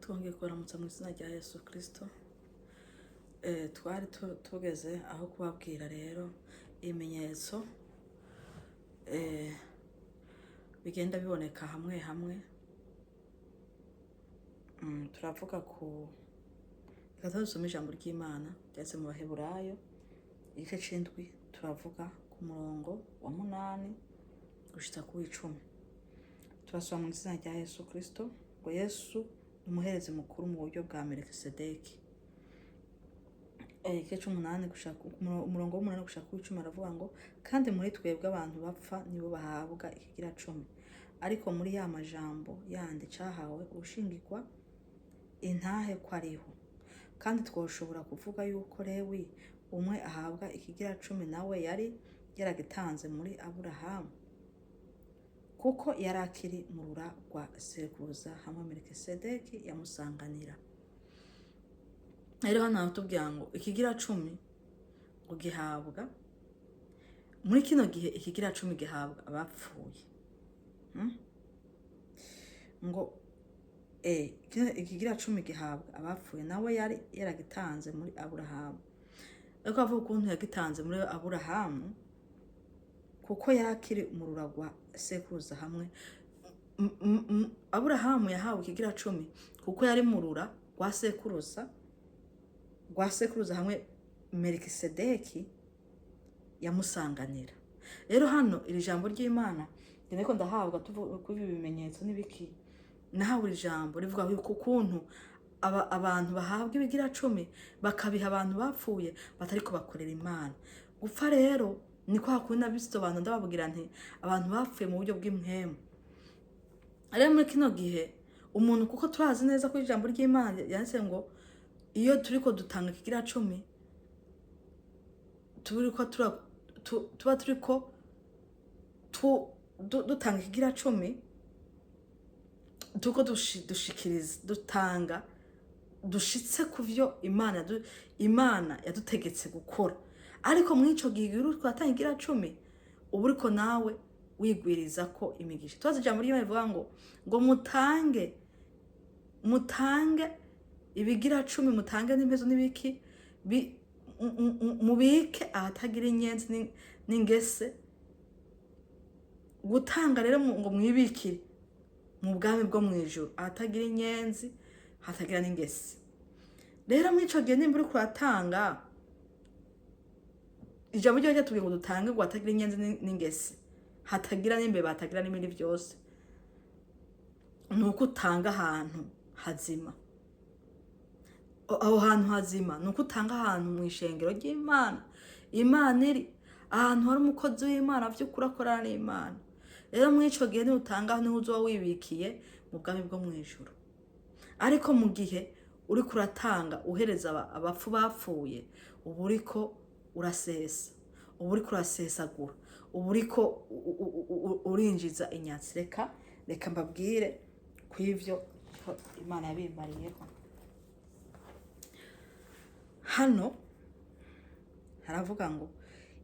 twongeye kubaramutsa mu izina rya Yesu Kristo. Twari tugeze aho kubabwira rero ibimenyetso bigenda biboneka hamwe hamwe. Turavuga ku reka dusome ijambo ry'Imana ryanditse mu Baheburayo igice c'indwi, turavuga ku murongo wa 8 gushitsa ku 10. Turasoma mu izina rya Yesu Kristo ngo Yesu umuherezi mukuru mu buryo bwa Melikisedeki. Igice c'umunani gushaka umurongo w'8 gushaka ku 10 aravuga ngo kandi muri twebwe abantu bapfa nibo bahabwa ikigira 10, ariko muri ya majambo yandi cahawe ushingirwa intahe ko ariho. Kandi twoshobora kuvuga yuko Lewi umwe ahabwa ikigira 10 nawe yari yaragitanze muri Aburahamu, kuko yari akiri mu rura rwa sekuruza hamwe Melikisedeki yamusanganira. Rero hano hatubwira ngo ikigira 10 ngo gihabwa muri kino gihe, ikigira 10 gihabwa abapfuye. Ngo ikigira 10 gihabwa abapfuye nawe yari yaragitanze muri Aburahamu. Ariko avuga ukuntu yagitanze muri Aburahamu kuko yari akiri mu rura rwa sekuruza hamwe. Aburahamu yahawe ikigira 10 kuko yari mu rura rwa sekuruza hamwe Melikisedeki yamusanganira. Rero hano iri jambo ry'Imana ndiko ndahabwa tuvuga kuri ibi bimenyetso n'ibiki, nahawe iri jambo rivuga yuko ukuntu abantu bahabwa ibigira 10 bakabiha abantu bapfuye batariko bakorera Imana. Gupfa rero ni kwa kundi nabisobanura ndababwira nti abantu bapfuye mu buryo bw'impwemu. Rero muri kino gihe umuntu, kuko turazi neza ko ijambo ry'Imana yanditse ngo iyo turiko dutanga ikigira 10 tuba turiko dutanga ikigira 10 tuko dushikiriza dutanga dushitse kuvyo Imana yadutegetse gukora. Ariko mwico gihe uri kwatanga ikigira 10 uba uriko nawe wigwiriza ko imigisha. Twazi ijambo ry'Imana rivuga ngo mutange ibigira 10, mutange n'impezo n'ibiki mubike ahatagira inyenzi n'ingese. Gutanga rero ngo mwibikire mu bwami bwo mwijuru ahatagira inyenzi hatagira n'ingese. Rero mwico gihe nimba uri kuratanga, ijambo ryo ryatubwiye ngo dutange ngo hatagira inyenzi n'ingese, hatagira n'imbeba, hatagira n'ibindi byose. Nuko utanga ahantu hazima. Aho hantu hazima nuko utanga ahantu mu ishengero ry'Imana. Imana iri ahantu hari umukozi w'Imana vy'ukuri akorana n'Imana. Rero mwico gihe ni utanga niho uzoba wibikiye mu bwami bwo mwijuru. Ariko mu gihe uri kuratanga uhereza abapfu bapfuye, uba uriko urasesa, uba uriko urasesagura, uba uriko urinjiza inyatsi. Reka mbabwire kw'ivyo Imana yabimariyeho. Hano haravuga ngo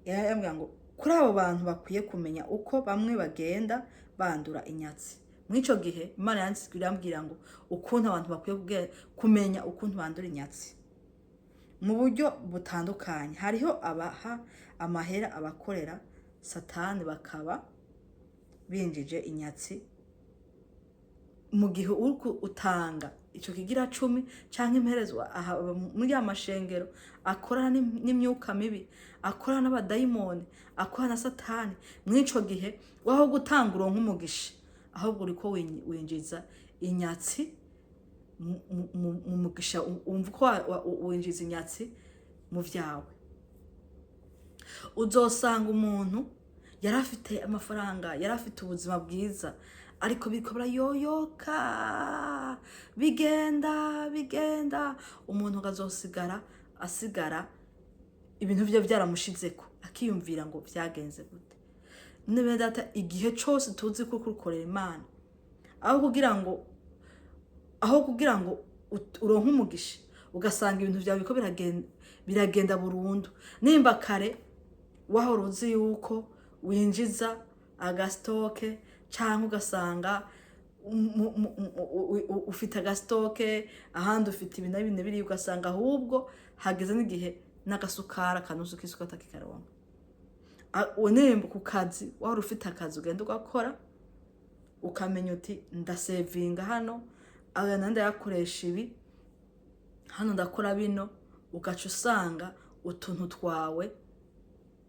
yarambwira ngo kuri abo bantu bakwiye kumenya uko bamwe bagenda bandura inyatsi. Mwico gihe Imana yambwira ngo ukuntu abantu bakwiye kumenya ukuntu bandura inyatsi mu buryo butandukanye. Hariho abaha amahera abakorera Satani bakaba binjije inyatsi mu gihe uri utanga ico kigira 10 canke imperezwa muri amashengero akorana n'imyuka mibi, akorana n'abadayimoni, akorana na Satani. Mwico gihe waho gutanga uronka umugisha, ahubwo uriko winjiza inyatsi mu mugisha. Umva ko winjiza inyatsi mu vyawe. Uzosanga umuntu yarafite amafaranga, yarafite ubuzima bwiza, ariko biriko barayoyoka bigenda umuntu asigara ibintu vyo vyaramushizeko, akiyumvira ngo vyagenze gute. Nibe data igihe cose tuzi ko kukorera Imana, aho kugira ngo uronke umugisha ugasanga ibintu vyawe biko biragenda burundu. Nimba kare wahora uzi yuko winjiza agastoke canke ugasanga ufite agasitoke, ahandi ufite ibi na bine biri, ugasanga ahubwo hageze n'igihe n'agasukara akanusu k'isukari utakikaronka. Unemba ku kazi, wari ufite akazi ugenda ugakora, ukamenya uti ndasevinga hano, aya nandi yakoresha ibi, hano ndakora bino, ugaca usanga utuntu twawe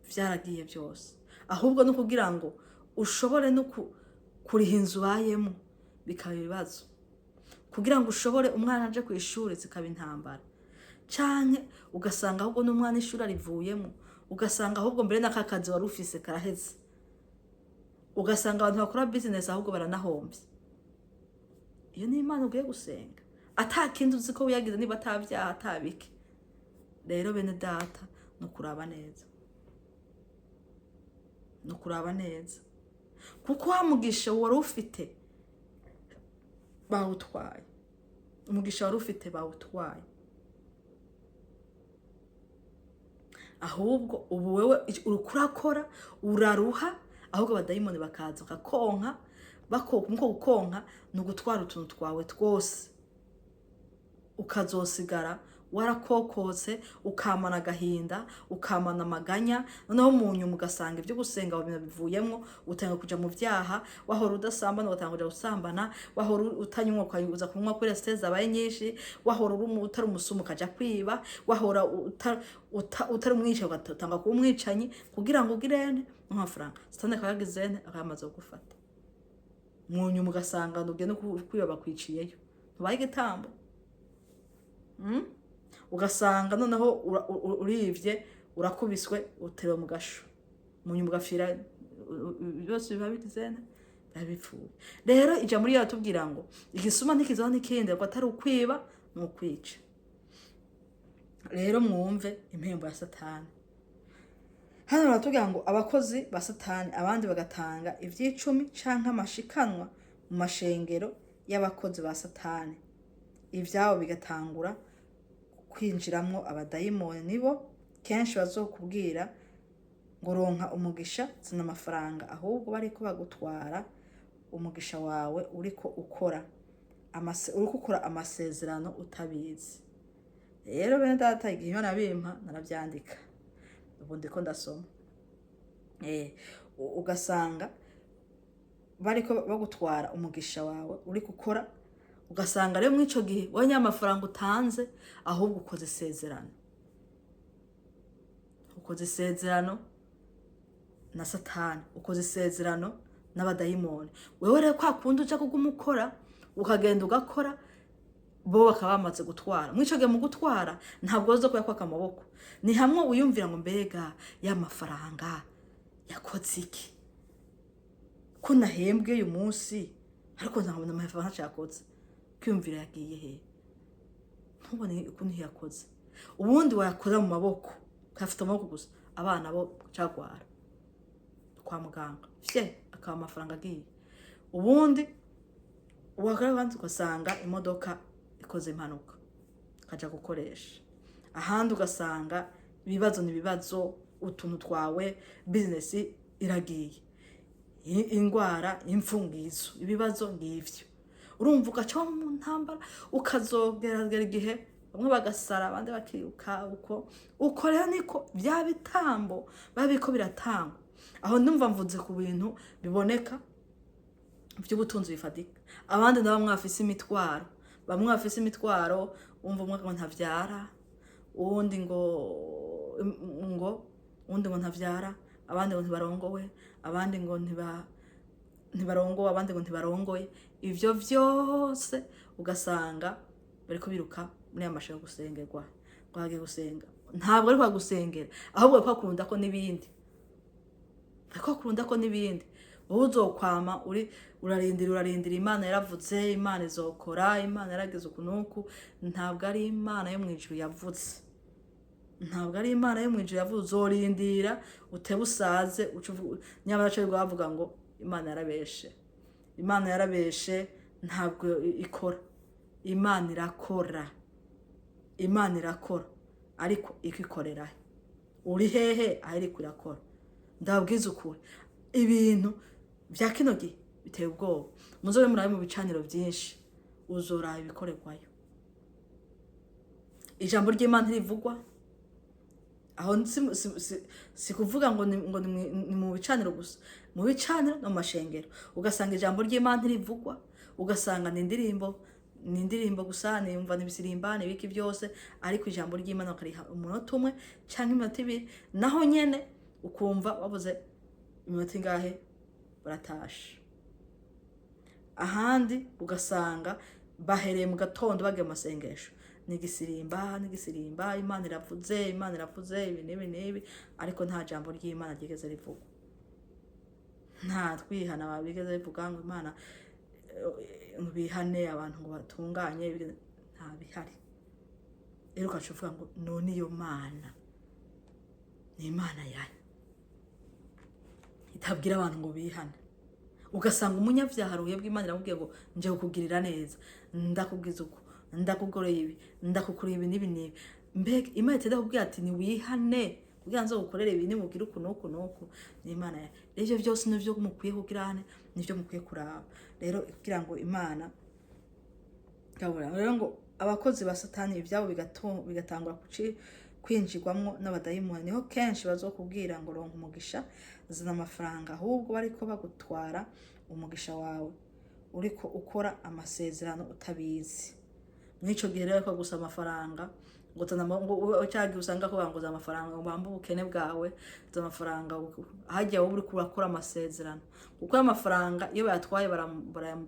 vyaragiye byose. Ahubwo no kugira ngo ushobore no kuriha inzu ubayemo bikaba ibibazo, kugira ngo ushobore umwana aje ku ishuri zikaba intambara, canke ugasanga ahubwo n'umwana ishuri arivuyemo, ugasanga ahubwo mbere n'aka kazi wari ufise karaheze, ugasanga abantu bakora business ahubwo baranahombye. Iyo ni Imana ugiye gusenga, atakindi uzi ko wiyagize, niba atavyaha atabike. Rero bene data, no kuraba neza, no kuraba neza, kuko wa mugisha wari ufite bawutwaye, umugisha wari ufite bawutwaye. Ahubwo ubu wewe urukurakora uraruha, ahubwo abadayimoni bakaza bakakonka, muko gukonka ni ugutwara utuntu twawe twose, ukazosigara warakokotse, ukamana agahinda, ukamana amaganya. Noneho mu nyuma ugasanga ibyo gusenga bivuyemo, utanga kuja mu vyaha. Wahora udasambana ugatanga kuja gusambana, wahora utanywa ukaza kunywa kuri stress abaye nyinshi, wahora utari umusumu ukaja kwiba, wahora utari umwica ugatanga kuba umwicanyi, kugira ngo ugirene amafaranga. Satani akayagizene akamaze kugufata, mu nyuma ugasanga ugenda kwiba bakwiciyeyo, ntubaye igitambo. Ugasanga noneho urivye, urakubiswe, uterewe mu gasho, mu nyuma ugafira, byose biba bigizene babipfuye. Rero ija muri yo tubwira ngo igisuma ntikizaho n'ikindi, ko atari ukwiba n'ukwica. Rero mwumve impembo ya Satani. Hano baratubwira ngo abakozi ba Satani abandi bagatanga ivy'icumi canke amashikanwa mu mashengero y'abakozi ba Satani, ivyabo bigatangura kwinjiramwo abadayimoni. Nibo kenshi bazokubwira ngo ronka umugisha, zina amafaranga, ahubwo bariko bagutwara umugisha wawe uriko ukora amasezerano utabizi. Rero bene data, igihe Imana bimpa naravyandika, ubu ndiko ndasoma. Ugasanga bariko bagutwara umugisha wawe uriko ukora, ugasanga rero mw'ico gihe wanya amafaranga utanze, ahubwo ukoze isezerano na Satani, ukoze isezerano n'abadayimoni. Wewe rero kwa kundi uja kugumukora, ukagenda ugakora, bo bakaba bamaze gutwara. Mw'ico gihe mu gutwara ntabwo uzo kuya kwaka amaboko, ni hamwe uyumvira ngo mbega ya mafaranga yakoze iki, ko nahembwe uyu munsi ariko ntabona amafaranga ntacakoze, kwiyumvira yagiye he, ntubone ukuntu yakoze. Ubundi wayakoza mu maboko, kafite amaboko gusa, abana bo cagwara kwa muganga, akaba amafaranga agiye. Ubundi wakabanza ugasanga imodoka ikoze impanuka kaja gukoresha, ahandi ugasanga ibibazo nibibazo, utuntu twawe business iragiye, ingwara, imfungizo, ibibazo ngivyo. Urumva ugaca mu ntambara, ukazogeragera igihe bamwe bagasara abandi bakiruka. Uko rero niko bya bitambo babiko biratangwa. Aho ndumva mvuze ku bintu biboneka by'ubutunzi bifatika. Abandi nabo mwafise imitwaro, bamwe bafise imitwaro, umva umwe ngo ntavyara, uwundi ngo ntavyara, abandi ngo ntibarongowe, abandi ngo ntibarongowe, abandi ngo ntibarongoye. Ivyo vyose ugasanga bariko biruka muri amasho gusengerwa, kwagiye gusenga. Ntabwo ari kwa gusengera, ahubwo kwa kurunda ko nibindi, ariko kurunda ko nibindi. Wowe uzokwama urarindira Imana yaravuze, Imana izokora, Imana yarageze ukunuku. Ntabwo ari Imana yo mwijuru yavuze, ntabwo ari Imana yo mwijuru yavuze. Uzorindira utebe usaze, nyamara cyo bavuga ngo Imana yarabeshe. Imana yarabeshe, ntabwo ikora. Imana irakora, Imana irakora, ariko ikikorera uri hehe? Ariko irakora. Ndabwiza ukuri, ibintu vya kino gihe biteye ubwoba. Muzobe murabe mu bicaniro byinshi uzoraba ibikorerwayo. Ijambo ry'Imana rivugwa aho si kuvuga ngo ni mu bicaniro gusa, mu bicaniro no mu mashengero ugasanga ijambo ry'Imana rivugwa, ugasanga ni indirimbo gusa, nimva n'ibisirimbane biki byose, ariko ijambo ry'Imana bakariha umunota umwe cyangwa iminota ibiri, naho nyene ukumva babuze iminota ingahe baratashe. Ahandi ugasanga bahereye mu gatondo bagiye mu masengesho, nigisirimba Imana iravuze ibi n'ibi, ariko nta jambo ry'Imana ryigeze rivugwa. Nta twihana babigeze bivuga ngo Imana bihane abantu ngo batunganye, nta bihari. Rero ukacuvuga ngo none iyo Mana ni Imana yayo itabwira abantu ngo bihane. Ugasanga umunyabyaha ruye bw'Imana iramubwiye ngo nje kukugirira neza, ndakubwiza uko, ndakugoreye ibi, ndakukurira ibi n'ibi n'ibi. Mbega Imana itenda kubwira ati ni wihane kugira nzo gukorera ibi nimubwira uku nuku nuku, ni Imana yayo. Rero byose nivyo mukwiye kugirane, nivyo mukwiye kuraba. Rero kugira ngo Imana gabura, rero ngo abakozi ba Satani ibyabo bigatangura kwinjirwamwo n'abadayimoni, niho kenshi bazokubwira ngo ronka umugisha, zana amafaranga, ahubwo bariko bagutwara umugisha wawe uriko ukora amasezerano utabizi. Mwico gihe rero ko gusa amafaranga ngo cyagi usanga ko banguza amafaranga ngo bambu ubukene bwawe, amafaranga hajya wowe uri kurakora amasezerano, kuko amafaranga iyo bayatwaye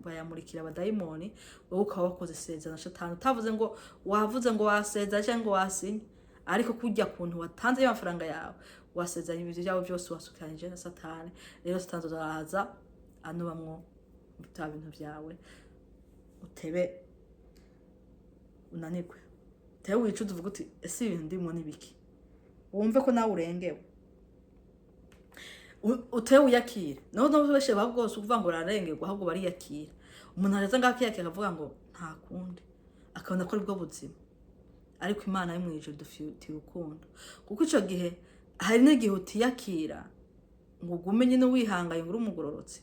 bayamurikira abadayimoni, wowe ukaba wakoze isezerano Satani utavuze ngo wavuze ngo wasezera cyangwa ngo wasinye, ariko kujya kuntu watanze y'amafaranga yawe wasezeranye ibintu byawe byose wasukanije na Satani. Rero Satani azaza anubamwo bita bintu byawe, utebe unanirwe, tewe wicuza uvuga uti ese ibintu ndimo nibiki, wumve ko nawe urengewe, utewe uyakire. No beshe babwose ukuvuga ngo rarengerwa, ahubwo bariyakira. Umuntu araza ngakiyakira akavuga ngo nta kundi, akabona ko ari bwo buzima. Ariko Imana yo mwijuru dufitiye urukundo, kuko ico gihe hari n'igihe utiyakira ngo ugume nyine wihangaye ngo uri umugororotsi,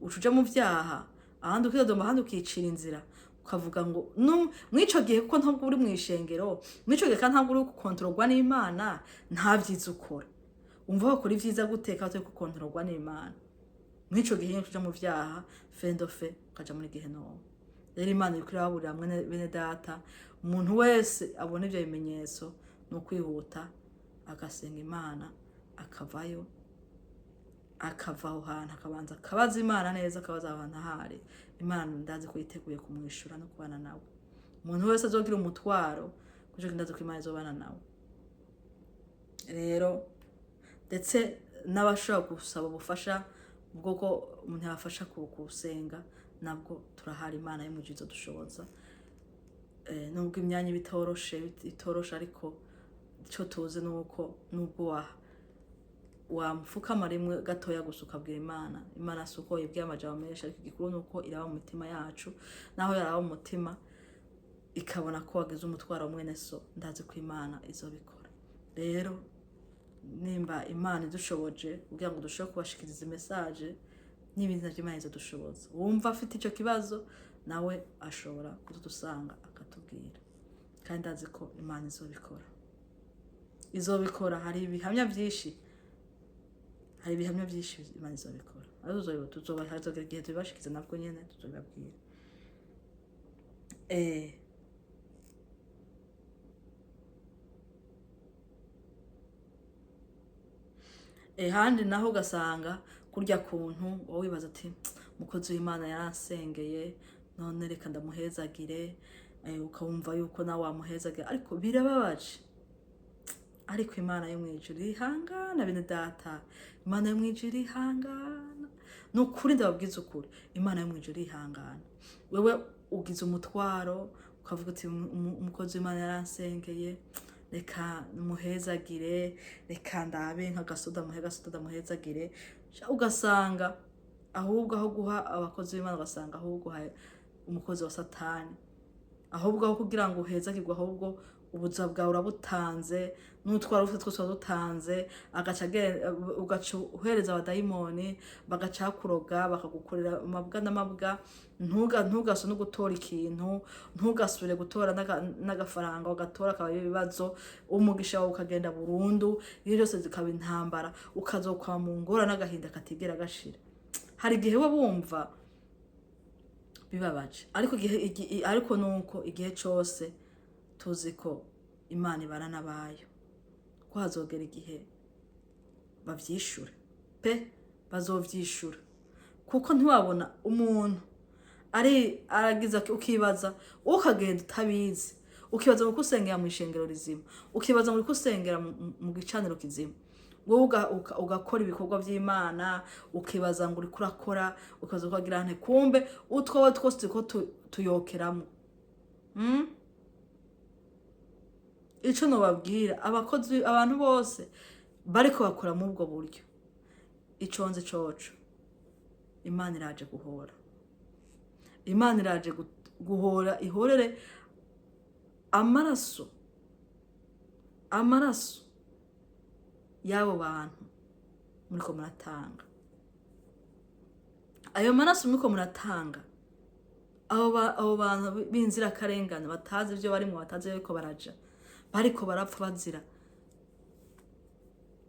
ucuja mu vyaha, ahandi ukidodomba, ahandi ukicira inzira, ukavuga ngo mwico gihe kuko ntabwo uri mwishengero, mwico gihe kandi ntabwo uri gukontororwa n'Imana, nta vyiza ukora. Umva ko kuri vyiza guteka cyo gukontororwa n'Imana. Mwico gihe ucuja mu vyaha fendofe ukaja muri gehenomu. Rero Imana iri kuri ababurira hamwe bene data, umuntu wese abona ibyo bimenyetso no kwihuta agasenga Imana, akavayo, akava aho hantu, akabanza akabaza Imana neza, akabaza abantu ahari. Imana ndazi ko yiteguye kumwishura no kubana nawe. Umuntu wese azogira umutwaro kuje ndazi ko Imana izobana nawe. Rero ndetse n'abashaka gusaba ubufasha bwoko umuntu yafasha kusenga, nabwo turahari. Imana yo mujizo dushoboza, nubwo imyanya bitoroshe, ariko icyo tuzi nuko nubwo wamfukama rimwe gatoya gusa ukabwira Imana suko yibwiye amajambo menshi, ariko igikuru nuko iraba mu mitima yacu, naho yaraba mu mutima ikabona ko wagize umutwaro mwene so, ndazi ko Imana izobikora. Rero nimba Imana idushoboje kugira ngo dushobore kubashikiriza message n'ibintu by'Imana izodushoboza, wumva afite icyo kibazo nawe ashobora kudusanga akatubwira, kandi ndazi ko Imana izobikora. Hari ibihamya byinshi, Imana izobikora. Azo tuzobahazogera igihe tubashikiza nabwo nyene tuzobabwira. Handi naho ugasanga kurya kuntu wowe wibaza ati mukozi w'Imana yaransengeye, none reka ndamuhezagire, ukawumva yuko nawe wamuhezagira, ariko birababaje. Ariko Imana yo mwijuru ihangana bene data, Imana yo mwijuru ihangana. Nukuri ndababwiza ukuri, Imana yo mwijuru ihangana. Wewe ugize umutwaro ukavuga uti umukozi w'Imana yaransengeye, reka muhezagire, reka ndabe nk'agasoda muhezagire, ugasanga ahubwo aho guha abakozi b'Imana, ugasanga ahubwo umukozi wa Satani, ahubwo aho kugira ngo uhezagirwe, ahubwo ubuzima bwawe urabutanze, n'utwara ufite twose wadutanze, ugaca uhereza abadayimoni bagaca kuroga bakagukorera amabwa n'amabwa. Ntugasubire no gutora ikintu, ntugasubire gutora n'agafaranga ugatora akaba ibibazo, umugisha wawe ukagenda burundu, iyo byose zikaba intambara, ukazokwa mu ngora n'agahinda katigera gashira. Hari igihe we bumva bibabaje, ariko nuko igihe cyose tuzi ko Imana ibana n'abayo, ko hazogera igihe bavyishure pe, bazovyishura. Kuko ntiwabona umuntu aragiza ukibaza, ukagenda utabizi, ukibaza ngo kusengera mu ishengero rizima, ukibaza ngo kusengera mu gicaniro kizima, wowe ugakora ibikorwa by'Imana, ukibaza ngo uri kurakora, ukaza ukagira nte, kumbe utwowe twose ko tuyokeramo. Ico nobabwira abantu bose bariko bakora mu ubwo buryo, iconze coco, Imana iraje guhora. Imana iraje guhora, ihorere amaraso y'abo bantu muriko muratanga. Ayo maraso muriko muratanga, abo bantu b'inzirakarengane batazi ivyo barimwo, batazi yuko baraja, bariko barapfa bazira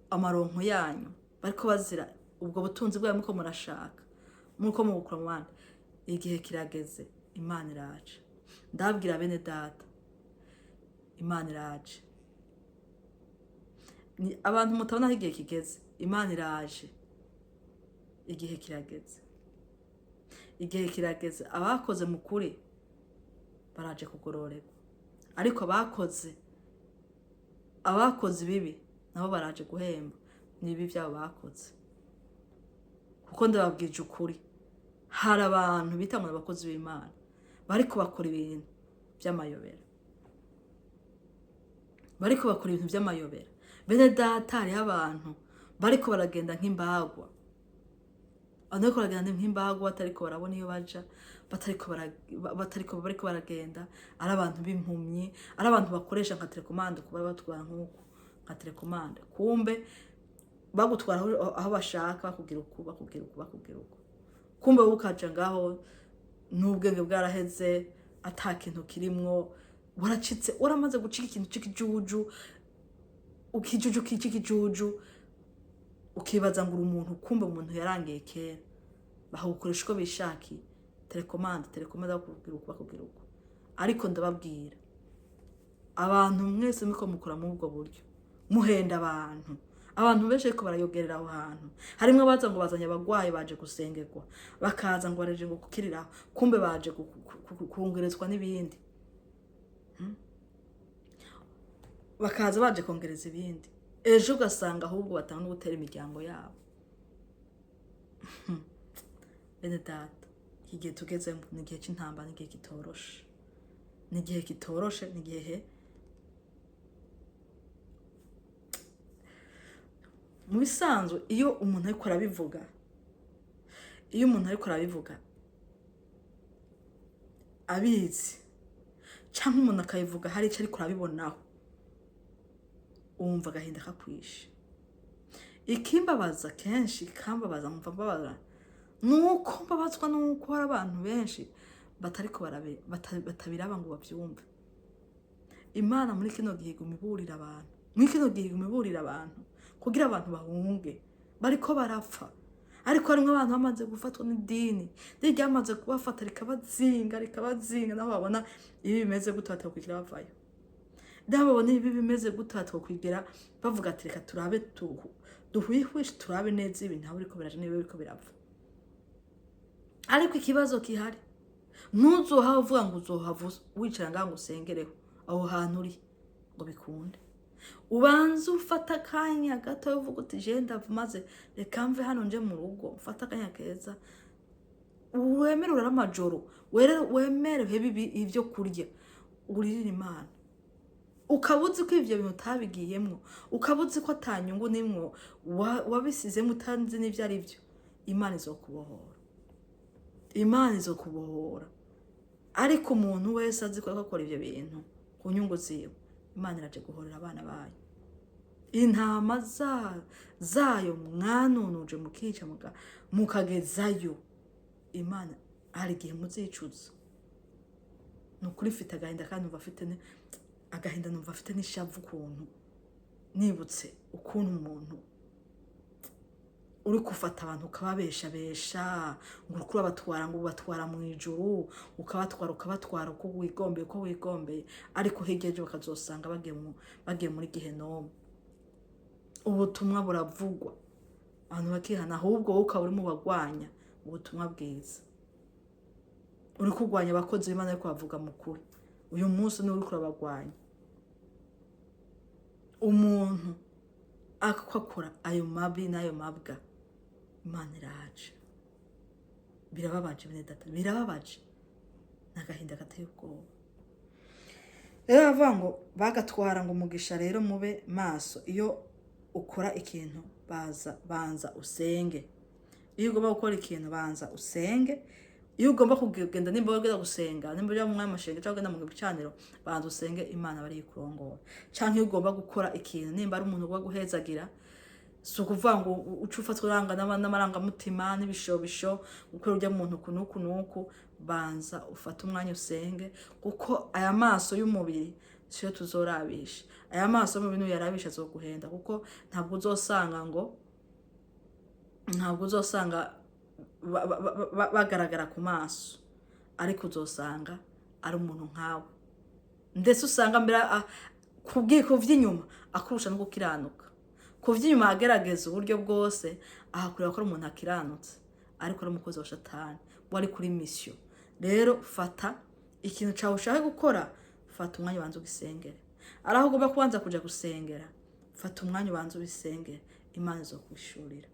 amaronko yanyu, bariko bazira ubwo butunzi bwayo muriko murashaka, muriko mubukura mu bandi. Igihe kirageze, Imana iraje. Ndabwira bene data, Imana iraje. Abantu mutabona aho igihe kigeze, Imana iraje. Igihe kirageze, igihe kirageze. Abakoze mu kuri baraje kugororerwa, ariko abakoze ibibi nabo baraje guhemba nibi byabo bakoze. Kuko ndababwije ukuri, hari abantu bita ngo abakozi b'Imana bariko bakora ibintu by'amayobera, bene data. Hariho abantu bariko baragenda nk'imbagwa, batariko barabona iyo baja, bariko baragenda ari abantu b'impumyi, ari abantu bakoresha nka telekomande, kuba batwara nk'uko nka telekomande, kumbe bagutwara aho bashaka, bakubwira uko. Kumbe ukaja ngaho n'ubwenge bwaraheze, ata kintu kirimwo, waracitse, uramaze gucika ikintu c'ikijuju, ukijuju, ukibaza ngo umuntu, kumbe umuntu yarangiye kera. Bahukoresha uko bishakiye, telekomande bakubwira uko. Ariko ndababwira, abantu mwese muriko mukora muri ubwo buryo, muhenda abantu benshi ariko barayogerera aho hantu. Harimwe abaza ngo bazanye abagwayi baje gusengerwa, bakaza ngo baraje ngo kukiriraho, kumbe baje kungerezwa n'ibindi. Bakaza baje kongereza ibindi, ejo ugasanga ahubwo batanga no gutera imiryango yabo. Bene data, igihe tugezemo ni igihe c'intambara, ni igihe kitoroshe, ni igihe mu bisanzwe. Iyo umuntu ariko arabivuga abizi, cyangwa umuntu akabivuga hari icyo ariko arabibonaho, wumva agahinda kakwishe. Ikimbabaza kenshi, ikambabaza nkumva mbabara, nuko mbabazwa nuko hari abantu benshi batabiraba ngo bavyumve. Imana muri kino gihe iguma iburira abantu, kugira abantu bahunge, bariko barapfa. Ariko harimwe abantu bamaze gufatwa n'idini, ryamaze kubafata rikabazinga, naho babona ibi bimeze gute batakwigera bavayo. Babona ibi bimeze gute batakwigera bavuga ati reka turabe duhwihwishe, turabe neza ibi ntawe uriko biraje niba biriko birapfa. Ariko ikibazo kihari, ntuzohava uvuga ngo uzohava wicara ngaho ngo usengereho aho hantu uri ngo bikunde. Ubanza ufata akanya gato uvuga uti je ndavumaze, reka mve hano nje mu rugo, ufata akanya keza, wemere urara amajoro, wemere uhebe ivyo kurya, uririra Imana. Ukabuzi ko ivyo bintu utabigiyemwo, ukabuzi ko atanyungu nimwo wabisizemo, utanzi n'ivyo ari byo, Imana izokubohora. Ariko umuntu wese azi ko akora ivyo bintu ku nyungu ziwe, Imana iraje guhorera abana bayo. Intama zayo mwanunuje mukica mukagezayo, Imana hari igihe muzicuza. Nukuri mfite agahinda kandi numva afite agahinda, numva afite n'ishavu ukuntu nibutse ukuntu umuntu uri gufata abantu ukababeshabesha ngo uriko urabatwara ngo ubatwara mu ijuru, ukabatwara uko wigombeye, ariko hirya ejo bakazosanga bagiye muri Gehenomu. Ubutumwa buravugwa abantu bakihana, ahubwo wowe ukaba uri mu bagwanya ubutumwa bwiza, uri kurwanya abakozi b'Imana ariko bavuga mu kuri. Uyu munsi ni uri kurabagwanya. Umuntu akakora ayo mabi n'ayo mabwa, Imana iraje. Birababaje bene data, birababaje, n'agahinda gateye ubwoba. Rero bavuga ngo bagatwara ngo umugisha rero mube maso. Iyo ukora ikintu banza usenge. Iyo ugomba gukora ikintu banza usenge. Iyo ugomba kugenda nimba wagenda gusenga, nimba ujya mu mwanya mashenga cyangwa ugenda mu gicaniro, banza usenge Imana bari kurongora. Canke iyo ugomba gukora ikintu nimba ari umuntu ugomba guhezagira, so kuvuga ngo ucufatwa urangana n'amarangamutima n'ibishobisho ukora urya muntu kunuku, banza ufate umwanya usenge, kuko aya maso y'umubiri siyo tuzorabisha. Aya maso mu bintu yarabisha azoguhenda, kuko ntabwo uzosanga bagaragara ku maso, ariko uzosanga ari umuntu nkawe. Ndetse usanga mbere ku vy'inyuma akurusha no gukiranuka. Ku vy'inyuma agerageza uburyo bwose ahakurira ko ari umuntu akiranutse, ariko ari umukozi wa Satani wari kuri mission. Rero fata ikintu cyawe ushaka gukora, fata umwanya ubanza ugisengere. Araho ugomba kubanza kuja gusengera, fata umwanya ubanza ubisengere, Imana izokwishurira.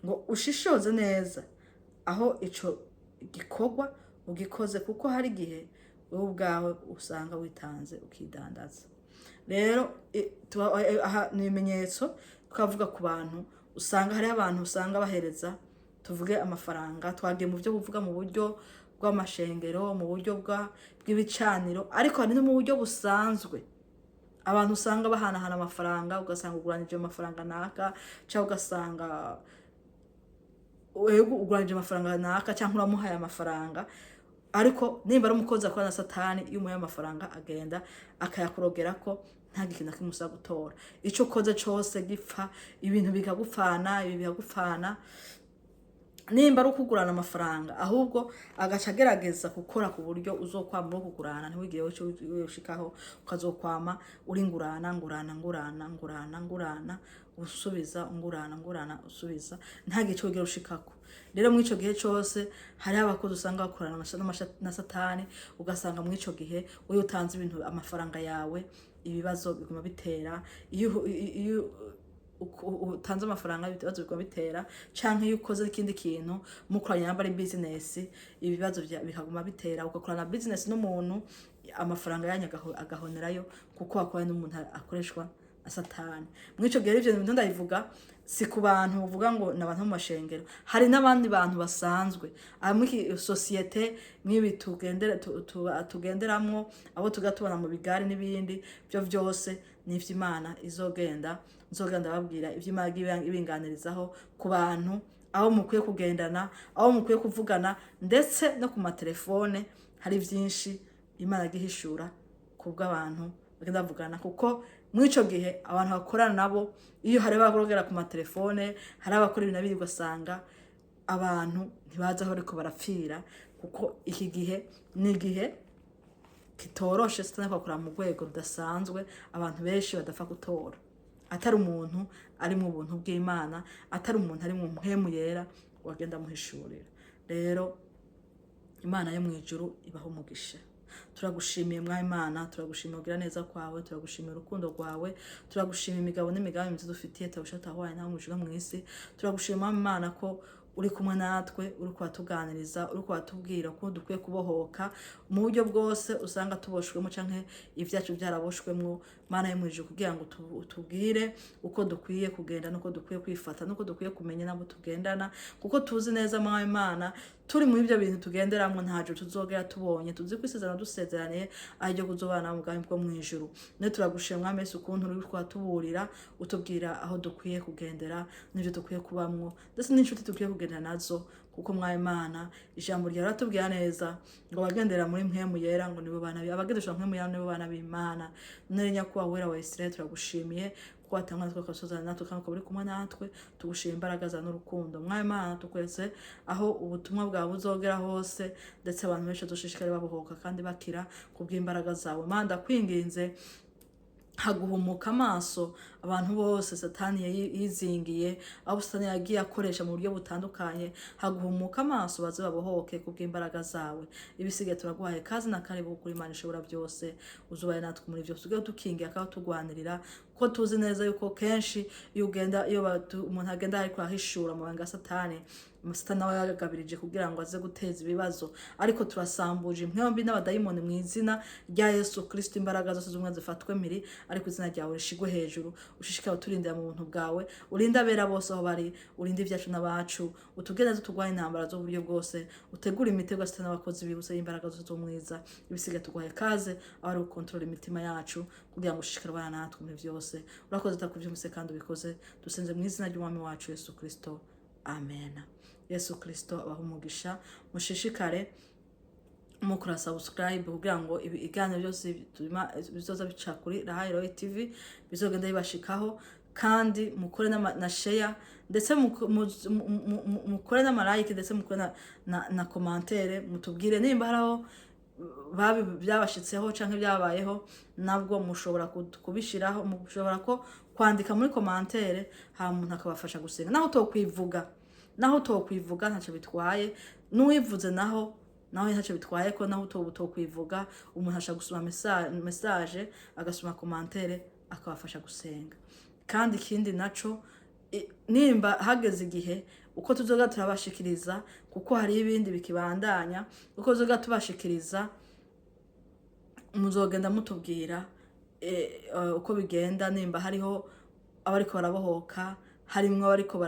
Ngo ushishoze neza aho ico gikorwa ugikoze, kuko hari igihe wowe ubwawe usanga witanze ukidandaza. Rero aha ni ibimenyetso twavuga ku bantu, usanga hari abantu usanga bahereza, tuvuge amafaranga, twagiye mu byo kuvuga mu buryo bw'amashengero, mu buryo bw'ibicaniro, ariko hari no mu buryo busanzwe. Abantu usanga bahanahana amafaranga, ugasanga uguranije amafaranga naka, cyangwa ugasanga uguranije amafaranga naka, cyangwa uramuhaye amafaranga, ariko nimba ari umukozi akora na Satani, iyo umuhaye amafaranga agenda akayakurogera ko nta gikintu kimusa gutora. Ico ukoze cyose gipfa, ibintu bikagupfana, ibi bikagupfana. Nimba ari ukugurana amafaranga, ahubwo agaca agerageza gukora ku buryo uzokwama uri kugurana, ntiwigire ushikaho ukazokwama uri ngurana usubiza, ngurana usubiza, nta gice wigire ushikako. Rero muri ico gihe cyose hari abakozi usanga bakorana na Satani, ugasanga muri ico gihe uyo utanze ibintu amafaranga yawe, ibibazo biguma bitera. Iyo utanze amafaranga ibibazo biguma bitera, canke iyo ukoze ikindi kintu mukoranye namba ari business, ibibazo bikaguma bitera. Ugakorana business n'umuntu, amafaranga yanyu agahonerayo, kuko wakoranye n'umuntu akoreshwa na Satani. Muri ico gihe ivyo bintu ndabivuga si ku bantu uvuga ngo n'abantu mu mashengero, hari n'abandi bantu basanzwe muri societe mwibi tugenderamwo, abo tugatubona mu bigari n'ibindi. Byo byose ni ivy'Imana nzogenda babwira ivy'Imana ibinganirizaho ku bantu, aho mukwiye kugendana, aho mukwiye kuvugana, ndetse no ku matelefone. Hari vyinshi Imana gihishura kubw'abantu bagenda bavugana, kuko muri ico gihe abantu bakorana nabo, iyo hari bakorogera ku matelefone, hari abakora ibintu biri, ugasanga abantu ntibaza aho ariko barapfira, kuko iki gihe ni igihe kitoroshe. Satani akora mu rwego rudasanzwe, abantu benshi badapfa gutora, atari umuntu ari mu buntu bw'Imana, atari umuntu ari mu mpemu yera wagenda muhishurira. Rero Imana yo mu ijuru ibaho umugisha. Turagushimiye Imana, turagushimiye ugira neza kwawe, turagushimiye urukundo rwawe, turagushimiye imigabo n'imigambi myiza dufitiye, turagushata ahwaye nawe mujura mu isi. Turagushimiye Imana ko uri kumwe natwe, uri kwatuganiriza, uri kwatubwira ko dukwiye kubohoka mu buryo bwose usanga tuboshwemo, canke ivyacu byaraboshwemo. Mana yo mwijuru, kugira ngo tubwire uko dukwiye kugenda, nuko dukwiye kwifata, nuko dukwiye kumenya nabo tugendana, kuko tuzi neza Imana turi muri ibyo bintu tugenderamo ntajo tuzogera tubonye, tuzi ko isezerano dusezeraniye ari ryo kuzobana mu bwami bwo mu ijuru. Ne turagushimira Mwami Yesu ukuntu uri twatuburira utubwira aho dukwiye kugendera n'ibyo dukwiye kubamwo ndetse n'inshuti dukwiye kugendera nazo, kuko Mwami Imana ijambo ryawe ratubwira neza ngo abagendera muri mpwemu yera ngo nibo bana abagendesha mpwemu yera nibo bana b'Imana. None nyakubahwa wera wa Israel turagushimiye ko watanga natwe ukasozana natwe kandi ukaba uri kumwe natwe, tugushima imbaraga za n'urukundo. Mwami Imana tukwese aho ubutumwa bwawe buzogera hose, ndetse abantu benshi dushishikare babohoka kandi bakira kubw'imbaraga zawe. Mana ndakwinginze haguhumuka amaso abantu bose Satani yizingiye, abo Satani yagiye akoresha mu buryo butandukanye, haguhumuka amaso baze babohoke kubw'imbaraga zawe. Ibisigaye turaguhaye kazi na karibu kuri Imana ishobora byose, uzubaye natwe muri byose, tugiye dukingiye akaba tugwanirira, ko tuzi neza yuko kenshi iyo umuntu agenda ariko ahishura amabanga ya Satani, Satani nawe yagabirije kugira ngo aze guteza ibibazo, ariko turasambuje impwembi n'abadayimoni mu izina rya Yesu Kristo. Imbaraga zose z'umwe zifatwe miri, ariko izina ryawe rishigwe hejuru. Ushishikare uturindira mu buntu bwawe, urinde abera bose aho bari, urinde ibyacu n'abacu, utugeze turwaye intambara zo buryo bwose, utegura imitego ya Satani n'abakozi bibuse y'imbaraga zose z'umwiza. Ibisigaye tuguhaye kaze abari gukontorora imitima yacu kugira ngo ushishikare ubana natwe muri byose. Urakoze utakubyumvise kandi ubikoze, dusenze mu izina ry'umwami wacu Yesu Kristo, amen. Yesu Kristo abaha umugisha, mushishikare mukora subscribe kugira ngo ibiganiro byose bizoza bica kuri Rahayiro TV bizogenda bibashikaho, kandi mukore na share, ndetse mukore n'amalike, ndetse mukore na commentaire, mutubwire nimba haraho byabashitseho canke byabayeho, nabwo mushobora kubishiraho, mushobora ko kwandika muri commentaire, ha umuntu akabafasha gusenga. Naho utokwivuga ntacyo bitwaye, n'uwivuze naho ntacyo bitwaye, ko naho utokwivuga umuntu ashaka gusoma message agasoma commentaire akabafasha gusenga. Kandi ikindi naco nimba hageze igihe uko tuzoga turabashikiriza, kuko hari ibindi bikibandanya, uko tuzoga tubashikiriza muzogenda mutubwira uko bigenda, nimba hariho abariko barabohoka, harimwo abariko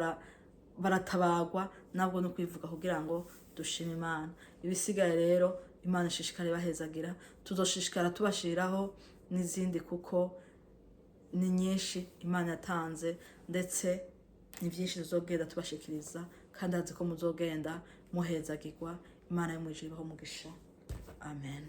baratabagwa, nabwo no kwivuga kugira ngo dushime Imana. Ibisigaye rero Imana ishishikare bahezagira, tuzoshishikara tubashiraho n'izindi kuko ni nyinshi Imana yatanze, ndetse ni byinshi tuzogenda tubashikiriza, kandi azi ko muzogenda muhezagirwa. Imana yo mu ijuru ibahe umugisha, amen.